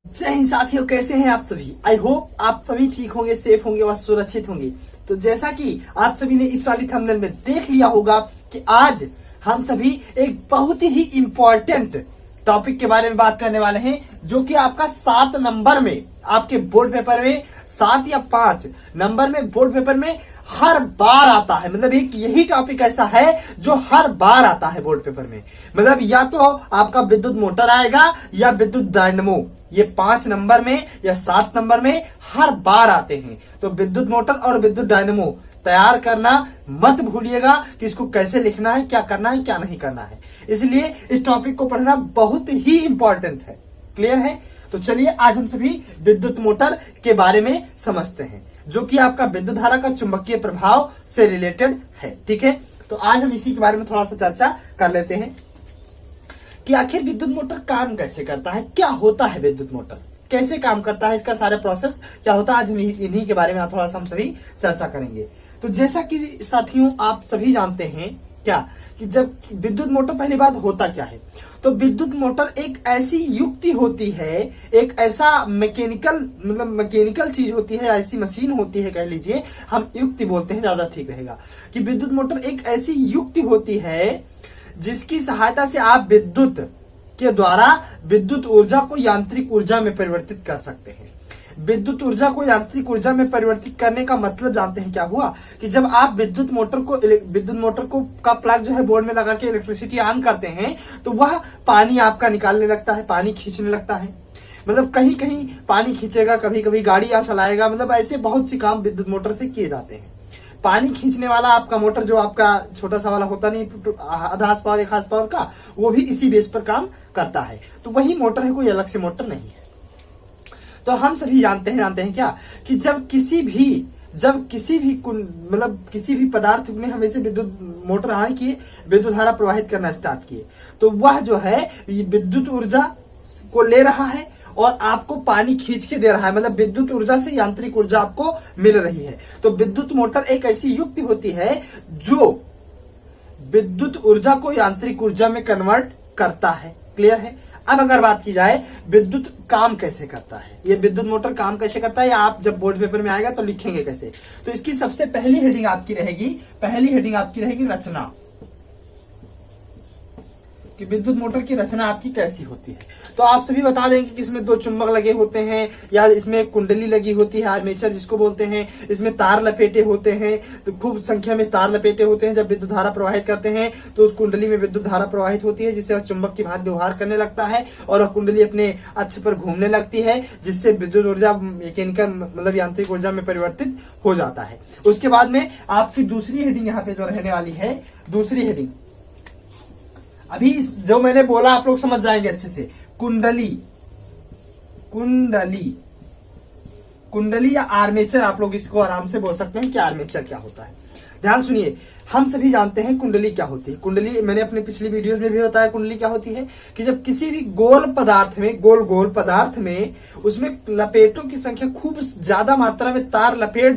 जय हिंद साथियों, कैसे हैं आप सभी। आई होप आप सभी ठीक होंगे, सेफ होंगे और सुरक्षित होंगे। तो जैसा कि आप सभी ने इस वाली थंबनेल में देख लिया होगा कि आज हम सभी एक बहुत ही इम्पोर्टेंट टॉपिक के बारे में बात करने वाले हैं, जो कि आपका 7 नंबर में आपके बोर्ड पेपर में 7 या 5 नंबर में बोर्ड पेपर में हर बार आता है। मतलब एक यही टॉपिक ऐसा है जो हर बार आता है बोर्ड पेपर में। मतलब या तो आपका विद्युत मोटर आएगा या विद्युत डायनेमो, ये 5 नंबर में या 7 नंबर में हर बार आते हैं। तो विद्युत मोटर और विद्युत डायनेमो तैयार करना मत भूलिएगा कि इसको कैसे लिखना है, क्या करना है, क्या नहीं करना है। इसलिए इस टॉपिक को पढ़ना बहुत ही इंपॉर्टेंट है। क्लियर है? तो चलिए आज हम सभी विद्युत मोटर के बारे में समझते हैं, जो कि आपका विद्युत धारा का चुंबकीय प्रभाव से रिलेटेड है। ठीक है, तो आज हम इसी के बारे में थोड़ा सा चर्चा कर लेते हैं कि आखिर विद्युत मोटर काम कैसे करता है, क्या होता है विद्युत मोटर, कैसे काम करता है, इसका सारा प्रोसेस क्या होता है। आज हम इन्हीं के बारे में थोड़ा सा हम सभी चर्चा करेंगे। तो जैसा कि साथियों आप सभी जानते हैं क्या कि जब विद्युत मोटर, पहली बात होता क्या है, तो विद्युत मोटर एक ऐसी युक्ति होती है, एक ऐसा मैकेनिकल चीज होती है, ऐसी मशीन होती है, कह लीजिए, हम युक्ति बोलते हैं ज्यादा ठीक रहेगा, कि विद्युत मोटर एक ऐसी युक्ति होती है जिसकी सहायता से आप विद्युत के द्वारा विद्युत ऊर्जा को यांत्रिक ऊर्जा में परिवर्तित कर सकते हैं। विद्युत ऊर्जा को यांत्रिक ऊर्जा में परिवर्तित करने का मतलब जानते हैं क्या हुआ, कि जब आप विद्युत मोटर को का प्लग जो है बोर्ड में लगा के इलेक्ट्रिसिटी ऑन करते हैं, तो वह पानी आपका निकालने लगता है, पानी खींचने लगता है। मतलब कहीं कहीं पानी खींचेगा, कभी कभी गाड़ी चलाएगा। मतलब ऐसे बहुत सी काम विद्युत मोटर से किए जाते हैं। पानी खींचने वाला आपका मोटर जो आपका छोटा सा वाला होता नहीं, आधा हार्स पावर 1 हार्स पावर का, वो भी इसी बेस पर काम करता है। तो वही मोटर है, कोई अलग से मोटर नहीं है। तो हम सभी जानते हैं क्या कि जब किसी भी पदार्थ में हम ऐसे विद्युत मोटर ऑन किए, विद्युत धारा प्रवाहित करना स्टार्ट किए, तो वह जो है विद्युत ऊर्जा को ले रहा है और आपको पानी खींच के दे रहा है। मतलब विद्युत ऊर्जा से यांत्रिक ऊर्जा आपको मिल रही है। तो विद्युत मोटर एक ऐसी युक्ति होती है जो विद्युत ऊर्जा को यांत्रिक ऊर्जा में कन्वर्ट करता है। क्लियर है? अब अगर बात की जाए विद्युत काम कैसे करता है, ये विद्युत मोटर काम कैसे करता है, या आप जब बोर्ड पेपर में आएगा तो लिखेंगे कैसे, तो इसकी सबसे पहली हेडिंग आपकी रहेगी रचना, कि विद्युत मोटर की रचना आपकी कैसी होती है। तो आप सभी बता देंगे कि इसमें 2 चुंबक लगे होते हैं, या इसमें कुंडली लगी होती है, आर्मेचर जिसको बोलते हैं, इसमें तार लपेटे होते हैं, तो खूब संख्या में तार लपेटे होते हैं। जब विद्युत धारा प्रवाहित करते हैं तो उस कुंडली में विद्युत धारा प्रवाहित होती है, जिससे वह चुंबक की भांति व्यवहार करने लगता है और वह कुंडली अपने अक्ष पर घूमने लगती है, जिससे विद्युत ऊर्जा मैकेनिकल मतलब यांत्रिक ऊर्जा में परिवर्तित हो जाता है। उसके बाद में आपकी दूसरी हेडिंग यहाँ पे जो रहने वाली है, दूसरी हेडिंग अभी जो मैंने बोला आप लोग समझ जाएंगे अच्छे से। कुंडली या आर्मेचर, आप लोग इसको आराम से बोल सकते हैं कि आर्मेचर क्या होता है। ध्यान सुनिए, हम सभी जानते हैं कुंडली क्या होती है। कुंडली मैंने अपने पिछली वीडियोस में भी बताया कुंडली क्या होती है, कि जब किसी भी गोल पदार्थ में उसमें लपेटों की संख्या खूब ज्यादा मात्रा में तार लपेट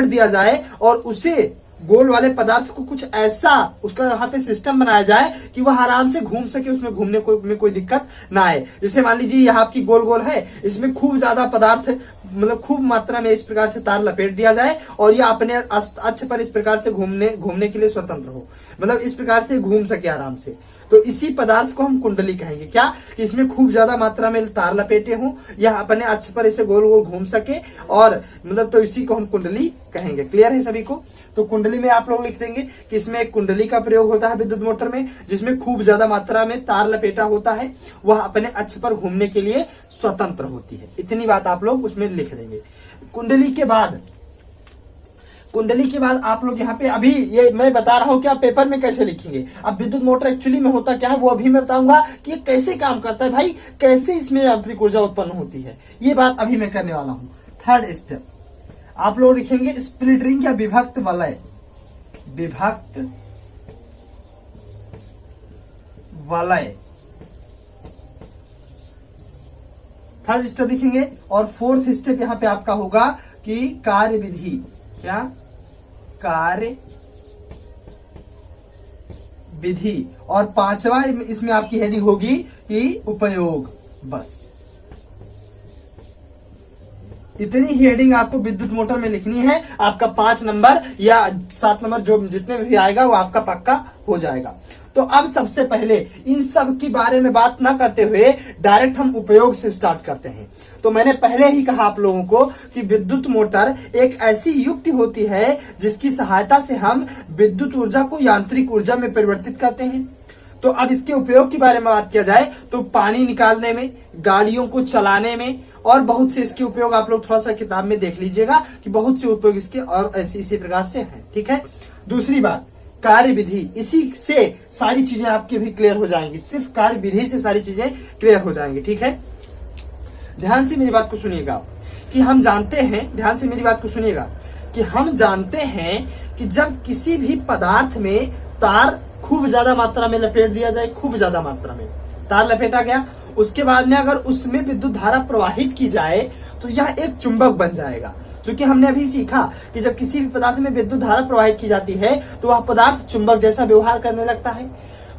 दिया जाए और उसे गोल वाले पदार्थ को कुछ ऐसा उसका यहाँ पे सिस्टम बनाया जाए कि वह आराम से घूम सके, उसमें घूमने में कोई दिक्कत ना आए। जैसे मान लीजिए यहाँ आपकी गोल है, इसमें खूब ज्यादा पदार्थ मतलब खूब मात्रा में इस प्रकार से तार लपेट दिया जाए और यह अपने अक्ष पर इस प्रकार से घूमने के लिए स्वतंत्र हो, मतलब इस प्रकार से घूम सके आराम से। तो इसी पदार्थ को हम कुंडली कहेंगे। क्या कि इसमें खूब ज्यादा मात्रा में तार लपेटे हों, या अपने अक्ष पर इसे गोल गोल घूम सके, और मतलब तो इसी को हम कुंडली कहेंगे। क्लियर है सभी को? तो कुंडली में आप लोग लिख देंगे कि इसमें एक कुंडली का प्रयोग होता है विद्युत मोटर में, जिसमें खूब ज्यादा मात्रा में तार लपेटा होता है, वह अपने अक्ष पर घूमने के लिए स्वतंत्र होती है। इतनी बात आप लोग उसमें लिख देंगे। कुंडली के बाद आप लोग यहाँ पे, अभी ये मैं बता रहा हूँ कि आप पेपर में कैसे लिखेंगे। अब विद्युत मोटर एक्चुअली में होता क्या है वो अभी मैं बताऊंगा कि ये कैसे काम करता है, भाई कैसे इसमें यांत्रिक ऊर्जा उत्पन्न होती है, ये बात अभी मैं करने वाला हूँ। थर्ड स्टेप आप लोग लिखेंगे स्प्लिट रिंग या विभक्त वलय। थर्ड स्टेप लिखेंगे, और फोर्थ स्टेप यहाँ पे आपका होगा कि कार्यविधि। क्या? कार्य विधि। और 5वां इसमें आपकी हेडिंग होगी कि उपयोग। बस इतनी ही हेडिंग आपको विद्युत मोटर में लिखनी है। आपका 5 नंबर या 7 नंबर जो जितने में भी आएगा वो आपका पक्का हो जाएगा। तो अब सबसे पहले इन सब के बारे में बात ना करते हुए डायरेक्ट हम उपयोग से स्टार्ट करते हैं। तो मैंने पहले ही कहा आप लोगों को कि विद्युत मोटर एक ऐसी युक्ति होती है जिसकी सहायता से हम विद्युत ऊर्जा को यांत्रिक ऊर्जा में परिवर्तित करते हैं। तो अब इसके उपयोग के बारे में बात किया जाए तो पानी निकालने में, गाड़ियों को चलाने में और बहुत से इसके उपयोग आप लोग थोड़ा सा किताब में देख लीजिएगा कि बहुत से उपयोग इसके और इसी प्रकार से हैं। ठीक है। दूसरी बात, कार्य विधि, इसी से सारी चीजें आपकी भी क्लियर हो जाएंगी। सिर्फ कार्य विधि से सारी चीजें क्लियर हो जाएंगी। ठीक है। ध्यान से मेरी बात को सुनिएगा कि हम जानते हैं, ध्यान से मेरी बात को सुनिएगा कि हम जानते हैं कि जब किसी भी पदार्थ में तार खूब ज्यादा मात्रा में लपेट दिया जाए, खूब ज्यादा मात्रा में तार लपेटा गया, उसके बाद में अगर उसमें विद्युत धारा प्रवाहित की जाए तो यह एक चुंबक बन जाएगा। क्योंकि हमने अभी सीखा कि जब किसी भी पदार्थ में विद्युत धारा प्रवाहित की जाती है तो वह पदार्थ चुंबक जैसा व्यवहार करने लगता है।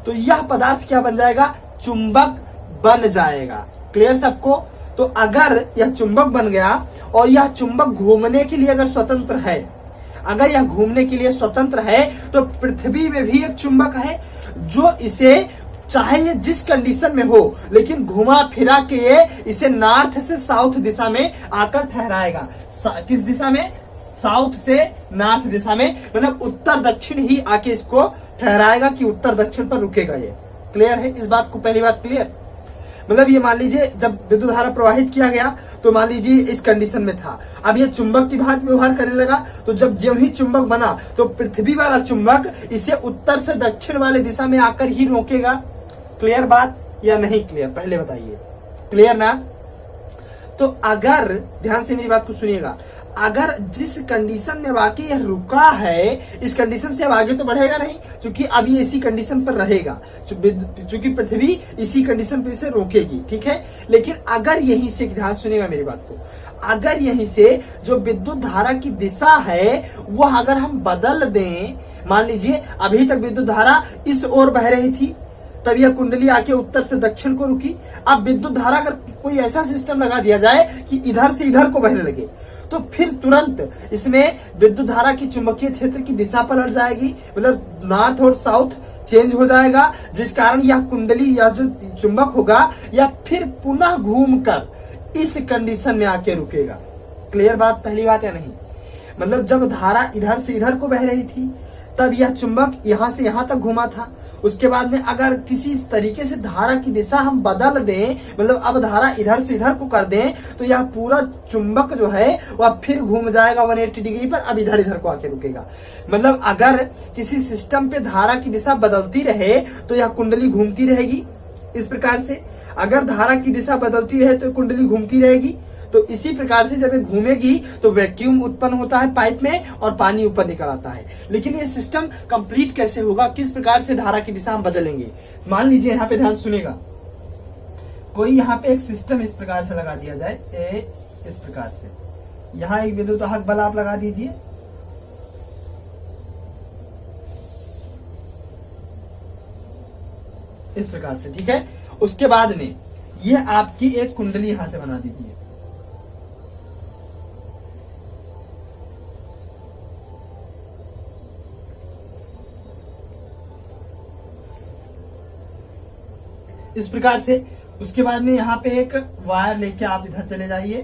तो यह पदार्थ क्या बन जाएगा? चुंबक बन जाएगा। क्लियर सबको? तो अगर यह चुंबक बन गया और यह चुंबक घूमने के लिए अगर स्वतंत्र है, अगर यह घूमने के लिए स्वतंत्र है तो पृथ्वी में भी एक चुंबक है जो इसे, चाहे ये जिस कंडीशन में हो, लेकिन घुमा फिरा के ये इसे नॉर्थ से साउथ दिशा में आकर ठहराएगा। किस दिशा में? साउथ से नॉर्थ दिशा में, मतलब उत्तर दक्षिण ही आके इसको ठहराएगा कि उत्तर दक्षिण पर रुकेगा ये। क्लियर है इस बात को? पहली बात क्लियर। मतलब ये मान लीजिए जब विद्युत धारा प्रवाहित किया गया तो मान लीजिए इस कंडीशन में था, अब ये चुंबक की भांति व्यवहार करने लगा, तो जब जो ही चुंबक बना तो पृथ्वी वाला चुंबक इसे उत्तर से दक्षिण वाले दिशा में आकर ही रोकेगा। क्लियर बात या नहीं क्लियर? पहले बताइए। क्लियर ना? तो अगर ध्यान से मेरी बात को सुनिएगा, अगर जिस कंडीशन में वाकई यह रुका है, इस कंडीशन से अब आगे तो बढ़ेगा नहीं, क्योंकि अभी इसी कंडीशन पर रहेगा, क्योंकि पृथ्वी इसी कंडीशन पर इसे रोकेगी। ठीक है। लेकिन अगर यहीं से, ध्यान सुनिएगा मेरी बात को, अगर यहीं से जो विद्युत धारा की दिशा है वह अगर हम बदल दें, मान लीजिए अभी तक विद्युत धारा इस ओर बह रही थी, तब यह कुंडली आके उत्तर से दक्षिण को रुकी। अब विद्युत धारा अगर कोई ऐसा सिस्टम लगा दिया जाए कि इधर से इधर को बहने लगे, तो फिर तुरंत इसमें विद्युत धारा की चुंबकीय क्षेत्र की दिशा पलट जाएगी, मतलब नॉर्थ और साउथ चेंज हो जाएगा, जिस कारण यह कुंडली या जो चुंबक होगा यह फिर पुनः घूमकर इस कंडीशन में आके रुकेगा। क्लियर बात? पहली बात या नहीं? मतलब जब धारा इधर से इधर को बह रही थी तब यह चुंबक यहां से यहां तक घूमा था। उसके बाद में अगर किसी तरीके से धारा की दिशा हम बदल दें, मतलब अब धारा इधर से इधर को कर दें, तो यह पूरा चुंबक जो है वह फिर घूम जाएगा 180 डिग्री पर, अब इधर इधर को आके रुकेगा। मतलब अगर किसी सिस्टम पे धारा की दिशा बदलती रहे तो यह कुंडली घूमती रहेगी इस प्रकार से, अगर धारा की दिशा बदलती रहे तो कुंडली घूमती रहेगी। तो इसी प्रकार से जब ये घूमेगी तो वैक्यूम उत्पन्न होता है पाइप में और पानी ऊपर निकल आता है। लेकिन ये सिस्टम कंप्लीट कैसे होगा? किस प्रकार से धारा की दिशा हम बदलेंगे? मान लीजिए यहाँ पे ध्यान सुनेगा, कोई यहाँ पे एक सिस्टम इस प्रकार से लगा दिया जाए, इस प्रकार से यहाँ एक विद्युत वाहक बल आप लगा दीजिए, इस प्रकार से। ठीक है। उसके बाद में ये आपकी एक कुंडली यहां से बना दीजिए, इस प्रकार से। उसके बाद में यहाँ पे एक वायर लेके आप इधर चले जाइए,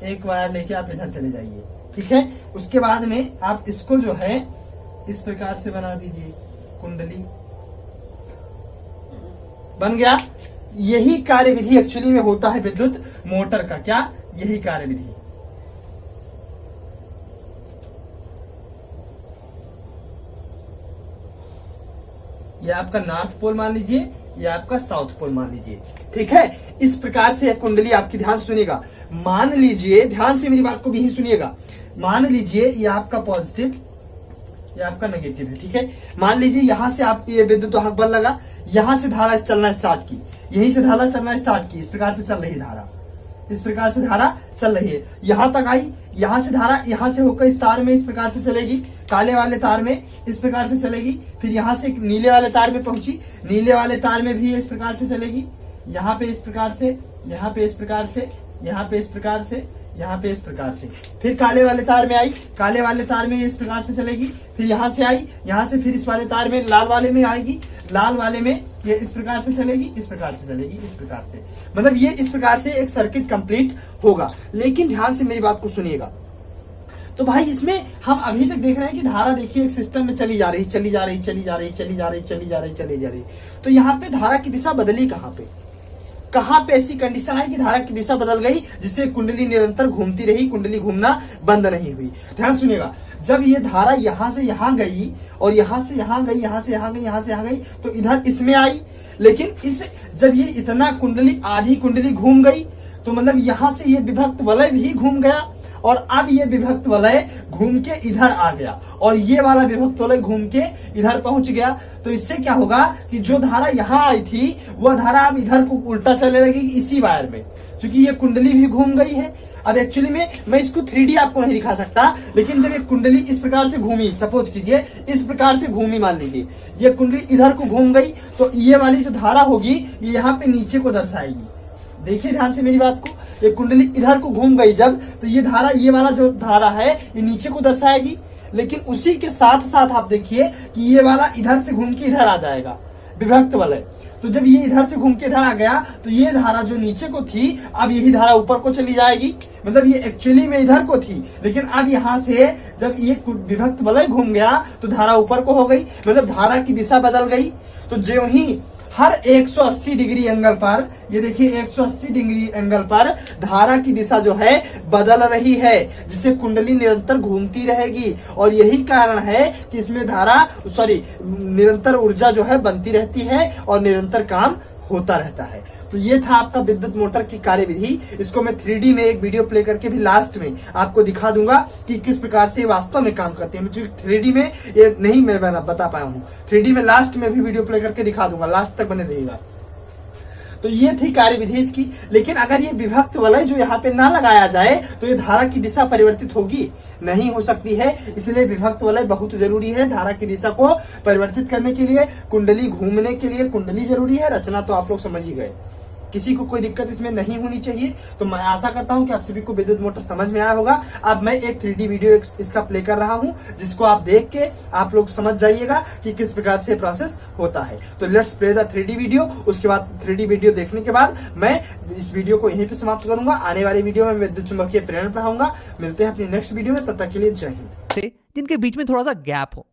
एक वायर लेके आप इधर चले जाइए। ठीक है। उसके बाद में आप इसको जो है इस प्रकार से बना दीजिए, कुंडली बन गया। यही कार्य विधि एक्चुअली में होता है विद्युत मोटर का। क्या? यही कार्य विधि। ये आपका नॉर्थ पोल मान लीजिए, या आपका साउथ पोल मान लीजिए। ठीक है। इस प्रकार से कुंडली आपकी, ध्यान सुनिएगा, मान लीजिए, ध्यान से मेरी बात को भी ही सुनिएगा, मान लीजिए ये आपका पॉजिटिव, ये आपका नेगेटिव है। ठीक है। मान लीजिए यहां से आप ये विद्युत वाहक बल लगा, यहां से धारा चलना स्टार्ट की, यहीं से धारा चलना स्टार्ट की, इस प्रकार से चल रही धारा, इस प्रकार से धारा चल रही है, यहां तक आई, यहां से धारा यहां से होकर इस तार में इस प्रकार से चलेगी, काले वाले तार में इस प्रकार से चलेगी, फिर यहां से नीले वाले तार में पहुंची, नीले वाले तार में भी इस प्रकार से चलेगी, यहाँ पे इस प्रकार से यहाँ पे इस प्रकार से, यहाँ पे इस प्रकार से, यहाँ पे इस प्रकार से। फिर काले वाले तार में आई, काले वाले तार में इस प्रकार से चलेगी। फिर यहाँ से आई, यहाँ से फिर इस वाले तार में, लाल वाले में आएगी, लाल वाले में ये इस प्रकार से चलेगी, इस प्रकार से चलेगी, इस प्रकार से। मतलब ये इस प्रकार से एक सर्किट कंप्लीट होगा। लेकिन ध्यान से मेरी बात को सुनिएगा। तो भाई इसमें हम अभी तक देख रहे हैं कि धारा देखिए एक सिस्टम में चली जा रही, चली जा रही, चली जा रही, चली जा रही, चली जा रही, चली जा रही। तो यहाँ पे धारा की दिशा बदली कहाँ पे? कहाँ पे ऐसी कंडीशन है कि धारा की दिशा बदल गई जिससे कुंडली निरंतर घूमती रही, कुंडली घूमना बंद नहीं हुई? ध्यान सुनिएगा, जब ये धारा यहाँ से यहाँ गई और यहाँ से यहाँ गई, यहाँ से यहाँ गई, यहाँ से यहाँ गई, तो इधर इसमें आई। लेकिन इस जब ये इतना कुंडली, आधी कुंडली घूम गई, तो मतलब यहाँ से ये विभक्त वलय भी घूम गया और अब ये विभक्त वलय घूम के इधर आ गया और ये वाला विभक्त वलय घूम के इधर पहुंच गया। तो इससे क्या होगा कि जो धारा यहाँ आई थी वह धारा अब इधर को उल्टा चलने लगेगी इसी वायर में, क्योंकि ये कुंडली भी घूम गई है। अब एक्चुअली में मैं इसको 3D आपको नहीं दिखा सकता, लेकिन जब ये कुंडली इस प्रकार से घूमी, सपोज कीजिए इस प्रकार से घूमी, मान लीजिए ये कुंडली इधर को घूम गई, तो ये वाली जो धारा होगी ये यहाँ पे नीचे को दर्शाएगी। देखिए ध्यान से मेरी बात को, ये कुंडली इधर को घूम गई जब, तो ये धारा, ये वाला जो धारा है ये नीचे को दर्शाएगी। लेकिन उसी के साथ साथ आप देखिए कि ये वाला इधर से घूम के इधर आ जाएगा, विभक्त वलय। तो जब ये इधर से घूम के इधर आ गया तो ये धारा जो नीचे को थी अब यही धारा ऊपर को चली जाएगी। मतलब ये एक्चुअली में इधर को थी, लेकिन अब यहाँ से जब ये विभक्त वलय घूम गया तो धारा ऊपर को हो गई, मतलब धारा की दिशा बदल गई। तो जो ही हर 180 डिग्री एंगल पर, ये देखिए 180 डिग्री एंगल पर धारा की दिशा जो है बदल रही है, जिससे कुंडली निरंतर घूमती रहेगी। और यही कारण है कि इसमें निरंतर ऊर्जा जो है बनती रहती है और निरंतर काम होता रहता है। तो ये था आपका विद्युत मोटर की कार्यविधि। इसको मैं 3D में एक वीडियो प्ले करके भी लास्ट में आपको दिखा दूंगा कि किस प्रकार से वास्तव में काम करते हैं। मुझे 3D में ये नहीं मैं बता पाया हूँ, 3D में लास्ट में भी वीडियो प्ले करके दिखा दूंगा, लास्ट तक बने रहिएगा। तो ये थी कार्यविधि इसकी। लेकिन अगर ये विभक्त वलय जो यहाँ पे ना लगाया जाए तो ये धारा की दिशा परिवर्तित होगी नहीं, हो सकती है। इसलिए विभक्त वलय बहुत जरूरी है धारा की दिशा को परिवर्तित करने के लिए, कुंडली घूमने के लिए कुंडली जरूरी है। रचना तो आप लोग समझ ही गए, किसी को कोई दिक्कत इसमें नहीं होनी चाहिए। तो मैं आशा करता हूं कि आप सभी को विद्युत मोटर समझ में आया होगा। अब मैं एक 3D वीडियो इसका प्ले कर रहा हूं, जिसको आप देख के आप लोग समझ जाइएगा कि किस प्रकार से प्रोसेस होता है। तो let's play the 3D video. उसके बाद 3D वीडियो देखने के बाद मैं इस वीडियो को यहीं पे समाप्त करूंगा। आने वाली वीडियो में विद्युत चुंबकीय प्रेरण पढ़ाऊंगा। मिलते हैं अपनी नेक्स्ट वीडियो में, तब तक के लिए जय हिंद। जिनके बीच में थोड़ा सा गैप हो।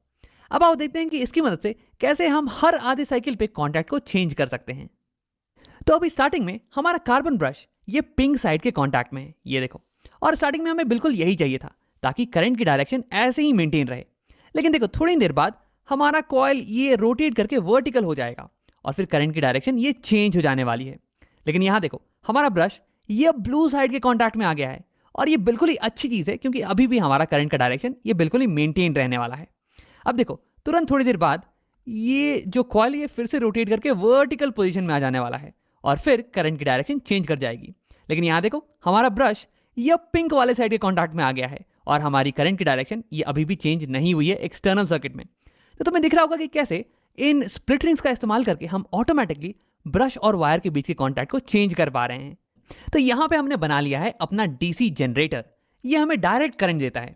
अब आओ देखते हैं कि इसकी मदद से कैसे हम हर आधे साइकिल पे कॉन्टैक्ट को चेंज कर सकते हैं। तो अभी स्टार्टिंग में हमारा कार्बन ब्रश ये पिंक साइड के कांटेक्ट में है, ये देखो। और स्टार्टिंग में हमें बिल्कुल यही चाहिए था ताकि करंट की डायरेक्शन ऐसे ही मेंटेन रहे। लेकिन देखो थोड़ी देर बाद हमारा कॉइल ये रोटेट करके वर्टिकल हो जाएगा और फिर करंट की डायरेक्शन ये चेंज हो जाने वाली है। लेकिन यहाँ देखो हमारा ब्रश ये ब्लू साइड के कॉन्टैक्ट में आ गया है और ये बिल्कुल ही अच्छी चीज़ है, क्योंकि अभी भी हमारा करंट का डायरेक्शन ये बिल्कुल ही मेंटेन रहने वाला है। अब देखो तुरंत थोड़ी देर बाद ये जो कॉइल ये फिर से रोटेट करके वर्टिकल पोजीशन में आ जाने वाला है और फिर करंट की डायरेक्शन चेंज कर जाएगी। लेकिन यहाँ देखो हमारा ब्रश ये पिंक वाले साइड के कॉन्टैक्ट में आ गया है और हमारी करंट की डायरेक्शन ये अभी भी चेंज नहीं हुई है एक्सटर्नल सर्किट में। तो तुम्हें दिख रहा होगा कि कैसे इन स्प्लिट रिंग्स का इस्तेमाल करके हम ऑटोमेटिकली ब्रश और वायर के बीच के कॉन्टैक्ट को चेंज कर पा रहे हैं। तो यहाँ पे हमने बना लिया है अपना डीसी जनरेटर। ये हमें डायरेक्ट करंट देता है